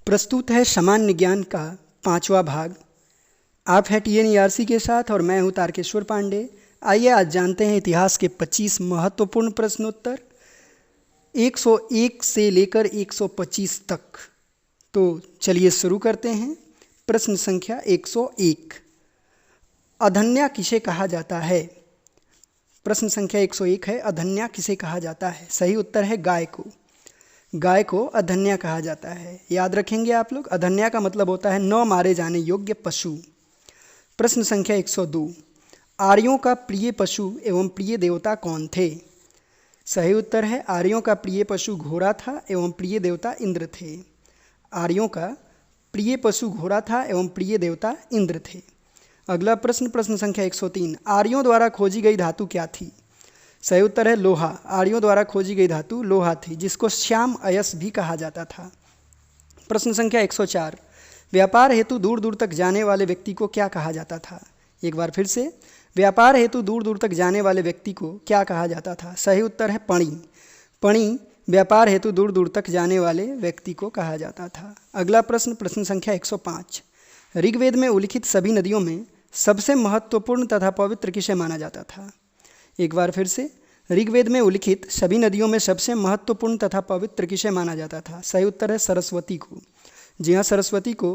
प्रस्तुत है सामान्य ज्ञान का 5वां भाग। आप हैं TNERC के साथ और मैं हूं तारकेश्वर पांडे। आइए आज जानते हैं इतिहास के 25 महत्वपूर्ण प्रश्नोत्तर 101 से लेकर 125 तक। तो चलिए शुरू करते हैं। प्रश्न संख्या 101, अधन्या किसे कहा जाता है? प्रश्न संख्या 101 है, अधन्या किसे कहा जाता है? सही उत्तर है गाय को। गाय को अधन्या कहा जाता है। याद रखेंगे आप लोग, अधन्या का मतलब होता है न मारे जाने योग्य पशु। प्रश्न संख्या 102, आर्यों का प्रिय पशु एवं प्रिय देवता कौन थे? सही उत्तर है आर्यों का प्रिय पशु घोड़ा था एवं प्रिय देवता इंद्र थे। आर्यों का प्रिय पशु घोड़ा था एवं प्रिय देवता इंद्र थे। अगला प्रश्न, प्रश्न संख्या 103, आर्यों द्वारा खोजी गई धातु क्या थी? सही उत्तर है लोहा। आर्यों द्वारा खोजी गई धातु लोहा थी, जिसको श्याम अयस भी कहा जाता था। प्रश्न संख्या 104, व्यापार हेतु दूर दूर तक जाने वाले व्यक्ति को क्या कहा जाता था? एक बार फिर से, व्यापार हेतु दूर दूर तक जाने वाले व्यक्ति को क्या कहा जाता था? सही उत्तर है पणी। पणी व्यापार हेतु दूर दूर तक जाने वाले व्यक्ति को कहा जाता था। अगला प्रश्न, प्रश्न संख्या 105, ऋग्वेद में उल्लिखित सभी नदियों में सबसे महत्वपूर्ण तथा पवित्र किसे माना जाता था? एक बार फिर से, ऋग्वेद में उल्लिखित सभी नदियों में सबसे महत्वपूर्ण तथा पवित्र किसे माना जाता था? सही उत्तर है सरस्वती को। जी हाँ, सरस्वती को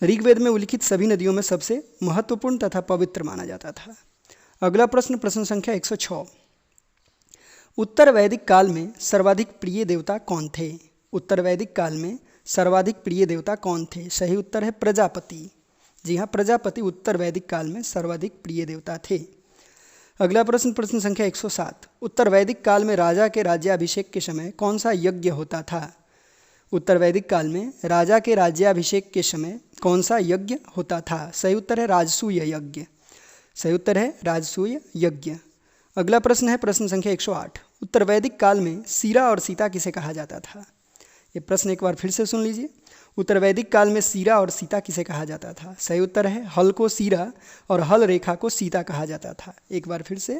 ऋग्वेद में उल्लिखित सभी नदियों में सबसे महत्वपूर्ण तथा पवित्र माना जाता था। अगला प्रश्न, प्रश्न संख्या 106, उत्तर वैदिक काल में सर्वाधिक प्रिय देवता कौन थे? उत्तर वैदिक काल में सर्वाधिक प्रिय देवता कौन थे? सही उत्तर है प्रजापति। जी हाँ, प्रजापति उत्तर वैदिक काल में सर्वाधिक प्रिय देवता थे। अगला प्रश्न, प्रश्न संख्या 107, उत्तर वैदिक काल में राजा के राज्याभिषेक के समय कौन सा यज्ञ होता था? उत्तर वैदिक काल में राजा के राज्याभिषेक के समय कौन सा यज्ञ होता था? सही उत्तर है राजसूय यज्ञ। सही उत्तर है राजसूय यज्ञ। अगला प्रश्न है प्रश्न संख्या 108, उत्तर वैदिक काल में सीरा और सीता किसे कहा जाता था? ये प्रश्न एक बार फिर से सुन लीजिए। उत्तर वैदिक काल में सीरा और सीता किसे कहा जाता था? सही उत्तर है हल को सीरा और हल रेखा को सीता कहा जाता था। एक बार फिर से,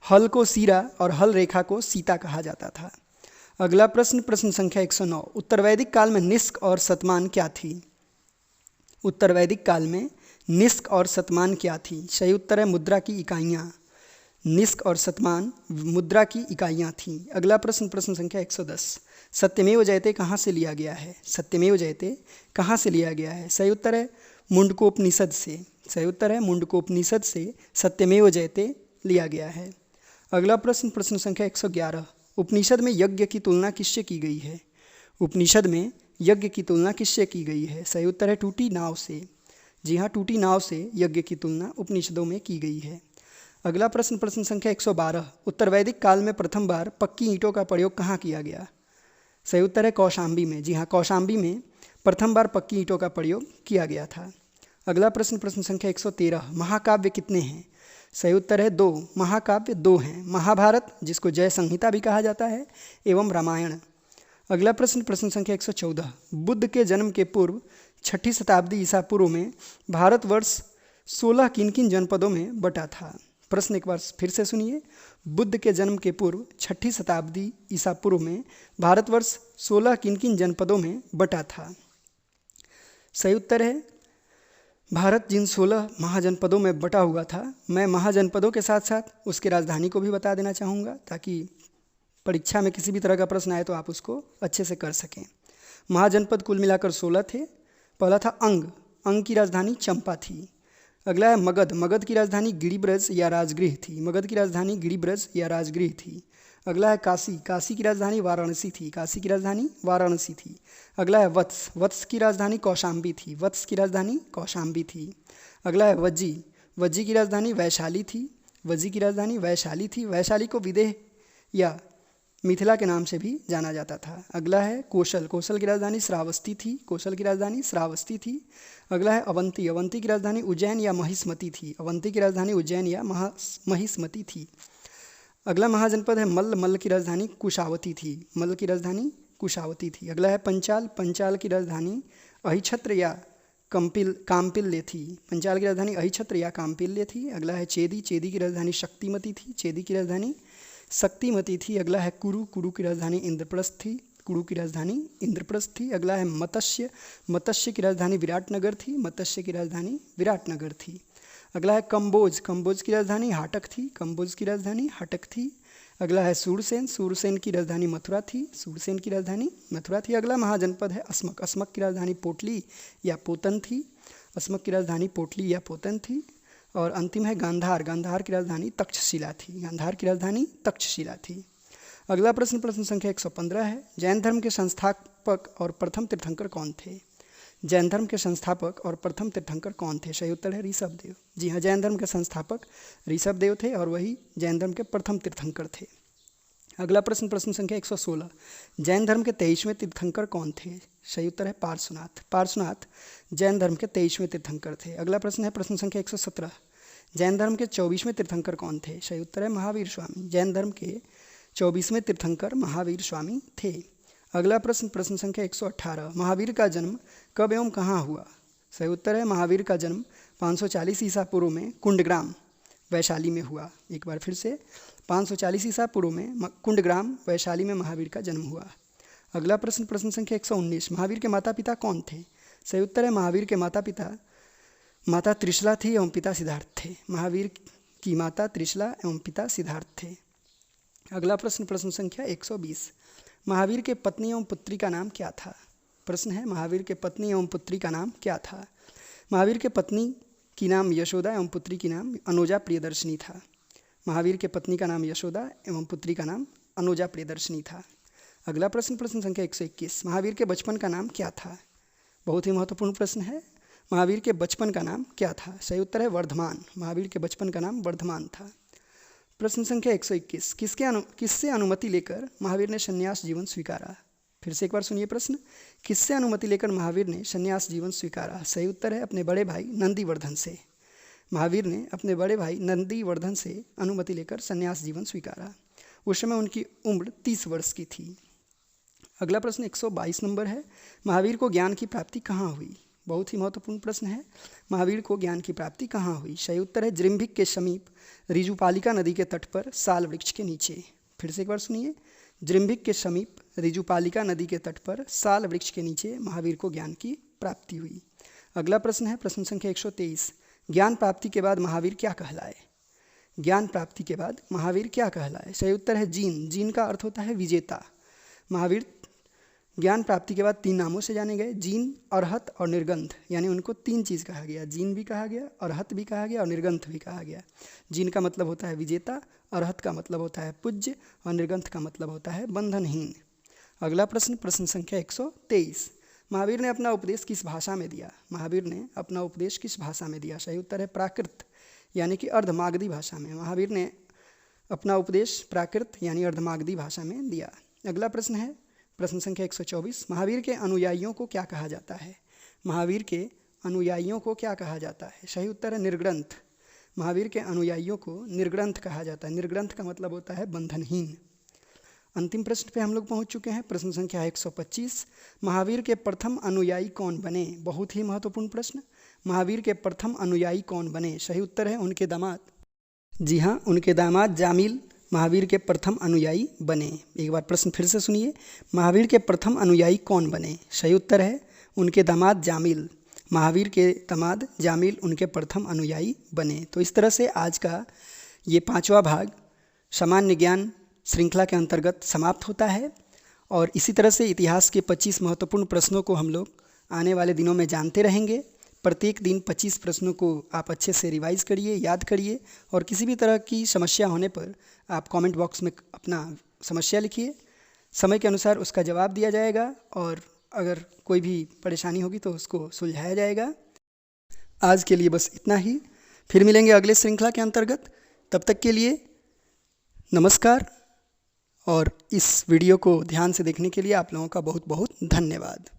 हल को सीरा और हल रेखा को सीता कहा जाता था। अगला प्रश्न, प्रश्न संख्या 109, उत्तर वैदिक काल में निष्क और शतमान क्या थी? उत्तर वैदिक काल में निष्क और शतमान क्या थी? सही उत्तर है मुद्रा की इकाइयाँ। निष्क और शतमान मुद्रा की इकाइयाँ थीं। अगला प्रश्न, प्रश्न संख्या 110, सत्यमेव जयते कहाँ से लिया गया है? सत्यमेव जयते कहाँ से लिया गया है? सही उत्तर है मुंडकोपनिषद से। सही उत्तर है मुंडकोपनिषद से सत्यमेव जयते लिया गया है। अगला प्रश्न, प्रश्न संख्या 111, उपनिषद में यज्ञ की तुलना किससे की गई है? उपनिषद में यज्ञ की तुलना किससे की गई है? सही उत्तर है टूटी नाव से। जी हाँ, टूटी नाव से यज्ञ की तुलना उपनिषदों में की गई है। अगला प्रश्न, प्रश्न संख्या 112, उत्तर वैदिक काल में प्रथम बार पक्की ईंटों का प्रयोग कहाँ किया गया? सही उत्तर है कौशाम्बी में। जी हाँ, कौशाम्बी में प्रथम बार पक्की ईंटों का प्रयोग किया गया था। अगला प्रश्न, प्रश्न संख्या 113, महाकाव्य कितने हैं? सही उत्तर है 2। महाकाव्य 2 हैं, महाभारत जिसको जय संहिता भी कहा जाता है एवं रामायण। अगला प्रश्न, प्रश्न संख्या 114, बुद्ध के जन्म के पूर्व 6ठी शताब्दी ईसा पूर्व में भारतवर्ष 16 किन किन जनपदों में बटा था? प्रश्न एक बार फिर से सुनिए, बुद्ध के जन्म के पूर्व 6ठी शताब्दी ईसा पूर्व में भारतवर्ष 16 किन किन जनपदों में बटा था? सही उत्तर है भारत जिन 16 महाजनपदों में बटा हुआ था। मैं महाजनपदों के साथ साथ उसकी राजधानी को भी बता देना चाहूँगा, ताकि परीक्षा में किसी भी तरह का प्रश्न आए तो आप उसको अच्छे से कर सकें। महाजनपद कुल मिलाकर 16 थे। पहला था अंग, अंग की राजधानी चंपा थी। अगला है मगध, मगध की राजधानी गिरिब्रज या राजगृह थी। मगध की राजधानी गिरिब्रज या राजगृह थी। अगला है काशी, काशी की राजधानी वाराणसी थी। काशी की राजधानी वाराणसी थी। अगला है वत्स, वत्स की राजधानी कौशाम्बी थी। वत्स की राजधानी कौशाम्बी थी। अगला है वज्जी, वज्जी की राजधानी वैशाली थी। वज्जी की राजधानी वैशाली थी। वैशाली को विदेह या मिथिला के नाम से भी जाना जाता था। अगला है कौशल, कौशल की राजधानी श्रावस्ती थी। कौशल की राजधानी श्रावस्ती थी। अगला है अवंती, अवंती की राजधानी उज्जैन या महिष्मती थी। अवंती की राजधानी उज्जैन या महिष्मती थी। अगला महाजनपद है मल्ल, मल्ल की राजधानी कुशावती थी। मल्ल की राजधानी कुशावती थी। अगला है पंचाल, पंचाल की राजधानी अहिछत्र या काम्पिल्य थी। पंचाल की राजधानी अहिछत्र या काम्पिल्य थी। अगला है चेदी, चेदी की राजधानी शक्तिमती थी। चेदी की राजधानी शक्तिमती थी। अगला है कुरु, कुरु की राजधानी इंद्रप्रस्थ थी। कुरु की राजधानी इंद्रप्रस्थ थी। अगला है मत्स्य, मत्स्य की राजधानी विराटनगर थी, मत्स्य की राजधानी विराटनगर थी। अगला है कंबोज, कंबोज की राजधानी हाटक थी, कंबोज की राजधानी हाटक थी। अगला है सूरसेन, सूरसेन की राजधानी मथुरा थी, सूरसेन की राजधानी मथुरा थी। अगला महाजनपद है अस्मक, अस्मक की राजधानी पोटली या पोतन थी, अस्मक की राजधानी पोटली या पोतन थी। और अंतिम है गांधार, गांधार की राजधानी तक्षशिला थी, गांधार की राजधानी तक्षशिला थी। अगला प्रश्न, प्रश्न संख्या 115 है, जैन धर्म के संस्थापक और प्रथम तीर्थंकर कौन थे? जैन धर्म के संस्थापक और प्रथम तीर्थंकर कौन थे? सही उत्तर है ऋषभदेव। जी हाँ, जैन धर्म के संस्थापक ऋषभदेव थे और वही जैन धर्म के प्रथम तीर्थंकर थे। अगला प्रश्न, प्रश्न संख्या 116, जैन धर्म के 23वें तीर्थंकर कौन थे? सही उत्तर है पार्श्वनाथ, पार्श्वनाथ जैन धर्म के 23वें तीर्थंकर थे। अगला प्रश्न है प्रश्न संख्या 117, जैन धर्म के 24वें तीर्थंकर कौन थे? सही उत्तर है महावीर स्वामी, जैन धर्म के 24वें तीर्थंकर महावीर स्वामी थे। अगला प्रश्न, प्रश्न संख्या 118, महावीर का जन्म कब एवं कहाँ हुआ? सही उत्तर है महावीर का जन्म 540 ईसा पूर्व में कुंडग्राम वैशाली में हुआ। एक बार फिर से, 540 ईसा पूर्व में कुंडग्राम वैशाली में महावीर का जन्म हुआ। अगला प्रश्न, प्रश्न संख्या 119, महावीर के माता पिता कौन थे? सही उत्तर है महावीर के माता पिता, माता त्रिशला थी एवं पिता सिद्धार्थ थे। महावीर की माता त्रिशला एवं पिता सिद्धार्थ थे। अगला प्रश्न, प्रश्न संख्या 120, महावीर के पत्नी एवं पुत्री का नाम क्या था? प्रश्न है महावीर के पत्नी एवं पुत्री का नाम क्या था? महावीर के पत्नी की नाम यशोदा एवं पुत्री की नाम अनुजा प्रियदर्शनी था। महावीर के पत्नी का नाम यशोदा एवं पुत्री का नाम अनुजा प्रियदर्शनी था। अगला प्रश्न, प्रश्न संख्या 121, महावीर के बचपन का नाम क्या था? बहुत ही महत्वपूर्ण प्रश्न है, महावीर के बचपन का नाम क्या था? सही उत्तर है वर्धमान, महावीर के बचपन का नाम वर्धमान था। प्रश्न संख्या 121, किससे अनुमति लेकर महावीर ने संन्यास जीवन स्वीकारा? फिर से एक बार सुनिए प्रश्न, किससे अनुमति लेकर महावीर ने संन्यास जीवन स्वीकारा? सही उत्तर है अपने बड़े भाई नंदीवर्धन से। महावीर ने अपने बड़े भाई नंदीवर्धन से अनुमति लेकर संन्यास जीवन स्वीकारा। उस समय उनकी उम्र 30 वर्ष की थी। अगला प्रश्न 122 नंबर है, महावीर को ज्ञान की प्राप्ति कहाँ हुई? बहुत ही महत्वपूर्ण प्रश्न है, महावीर को ज्ञान की प्राप्ति कहाँ हुई? सही उत्तर है जृंभिक के समीप ऋजुपालिका नदी के तट पर साल वृक्ष के नीचे। फिर से एक बार सुनिए, जृंभिक के समीप ऋजुपालिका नदी के तट पर साल वृक्ष के नीचे महावीर को ज्ञान की प्राप्ति हुई। अगला प्रश्न है प्रश्न संख्या 123, ज्ञान प्राप्ति के बाद महावीर क्या कहलाए? ज्ञान प्राप्ति के बाद महावीर क्या कहलाए? सही उत्तर है जीन, जीन का अर्थ होता है विजेता। महावीर ज्ञान प्राप्ति के बाद 3 नामों से जाने गए, जीन, अरहत और निर्गंथ, यानी उनको 3 चीज़ कहा गया, जीन भी कहा गया, अरहत भी कहा गया और निर्गंथ भी कहा गया। जीन का मतलब होता है विजेता, अरहत का मतलब होता है पूज्य और निर्गंथ का मतलब होता है बंधनहीन। अगला प्रश्न, प्रश्न संख्या 123, महावीर ने अपना उपदेश किस भाषा में दिया? महावीर ने अपना उपदेश किस भाषा में दिया? सही उत्तर है प्राकृत, यानी कि अर्धमागधी भाषा में। महावीर ने अपना उपदेश प्राकृत यानी अर्धमागधी भाषा में दिया। अगला प्रश्न है प्रश्न संख्या 124, महावीर के अनुयायियों को क्या कहा जाता है? महावीर के अनुयायियों को क्या कहा जाता है? सही उत्तर है निर्ग्रंथ। महावीर के अनुयायियों को निर्ग्रंथ कहा जाता है। निर्ग्रंथ का मतलब होता है बंधनहीन। अंतिम प्रश्न पे हम लोग पहुंच चुके हैं, प्रश्न संख्या 125, महावीर के प्रथम अनुयायी कौन बने? बहुत ही महत्वपूर्ण प्रश्न, महावीर के प्रथम अनुयायी कौन बने? सही उत्तर है उनके दामाद। जी हाँ, उनके दामाद जामिल महावीर के प्रथम अनुयायी बने। एक बार प्रश्न फिर से सुनिए, महावीर के प्रथम अनुयायी कौन बने? सही उत्तर है उनके दामाद जामिल, महावीर के दामाद जामिल उनके प्रथम अनुयायी बने। तो इस तरह से आज का ये 5वां भाग सामान्य ज्ञान श्रृंखला के अंतर्गत समाप्त होता है और इसी तरह से इतिहास के 25 महत्वपूर्ण प्रश्नों को हम लोग आने वाले दिनों में जानते रहेंगे। प्रत्येक दिन 25 प्रश्नों को आप अच्छे से रिवाइज करिए, याद करिए और किसी भी तरह की समस्या होने पर आप कमेंट बॉक्स में अपना समस्या लिखिए, समय के अनुसार उसका जवाब दिया जाएगा और अगर कोई भी परेशानी होगी तो उसको सुलझाया जाएगा। आज के लिए बस इतना ही, फिर मिलेंगे अगले श्रृंखला के अंतर्गत। तब तक के लिए नमस्कार और इस वीडियो को ध्यान से देखने के लिए आप लोगों का बहुत बहुत धन्यवाद।